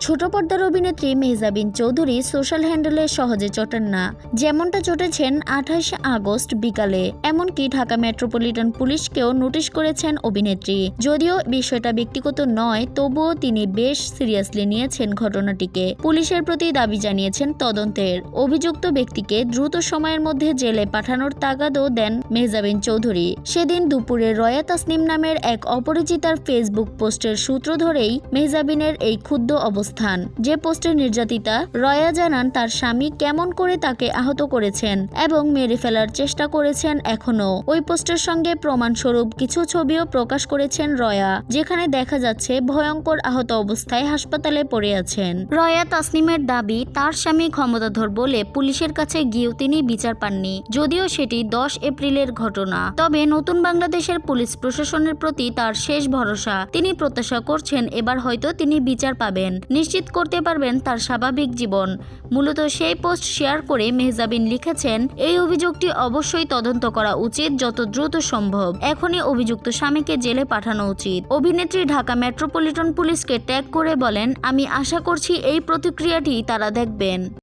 ছোট পর্দার অভিনেত্রী মেহজাবিন চৌধুরী সোশ্যাল হ্যান্ডেলে সহজে চটেন না, যেমনটা চটেছেন 28 আগস্ট বিকালে। এমনকি ঢাকা মেট্রোপলিটন পুলিশকেও নোটিশ করেছেন অভিনেত্রী। যদিও বিষয়টা ব্যক্তিগত নয়, তবুও তিনি বেশ সিরিয়াসলি নিয়েছেন ঘটনাটিকে। পুলিশের প্রতি দাবি জানিয়েছেন তদন্তের। অভিযুক্ত ব্যক্তিকে দ্রুত সময়ের মধ্যে জেলে পাঠানোর তাগাদও দেন মেহজাবিন চৌধুরী। সেদিন দুপুরে রয়া তাসনিম নামের এক অপরিচিতার ফেসবুক পোস্টের সূত্র ধরেই মেহজাবিনের এই ক্ষুব্ধ অবস্থান। যে পোস্টে নির্যাতিতা রয়া জানান তার স্বামী কেমন করে তাকে আহত করেছেন এবং মেরে ফেলার চেষ্টা করেছেন। এখনো ওই পোস্টের সঙ্গে প্রমাণস্বরূপ কিছু ছবিও প্রকাশ করেছেন রয়া, যেখানে দেখা যাচ্ছে ভয়ঙ্কর আহত অবস্থায় হাসপাতালে পড়ে আছেন। রয়া তাসনিমের দাবি, তার স্বামী ক্ষমতাধর বলে পুলিশের কাছে গিয়েও তিনি বিচার পাননি, যদিও সেটি 10 এপ্রিলের ঘটনা। তবে নতুন বাংলাদেশের পুলিশ প্রশাসনের প্রতি তার শেষ ভরসা। তিনি প্রত্যাশা করছেন এবার হয়তো তিনি বিচার পাবেন, নিশ্চিত করতে পারবেন তার স্বাভাবিক জীবন। মূলত সেই পোস্ট শেয়ার করে মেহজাবিন লিখেছেন, এই অভিযোগটি অবশ্যই তদন্ত করা উচিত যত দ্রুত সম্ভব। এখনই অভিযুক্ত স্বামীকে জেলে পাঠানো উচিত। অভিনেত্রী ঢাকা মেট্রোপলিটন পুলিশকে ট্যাগ করে বলেন, আমি আশা করছি এই প্রতিক্রিয়াটি তারা দেখবেন।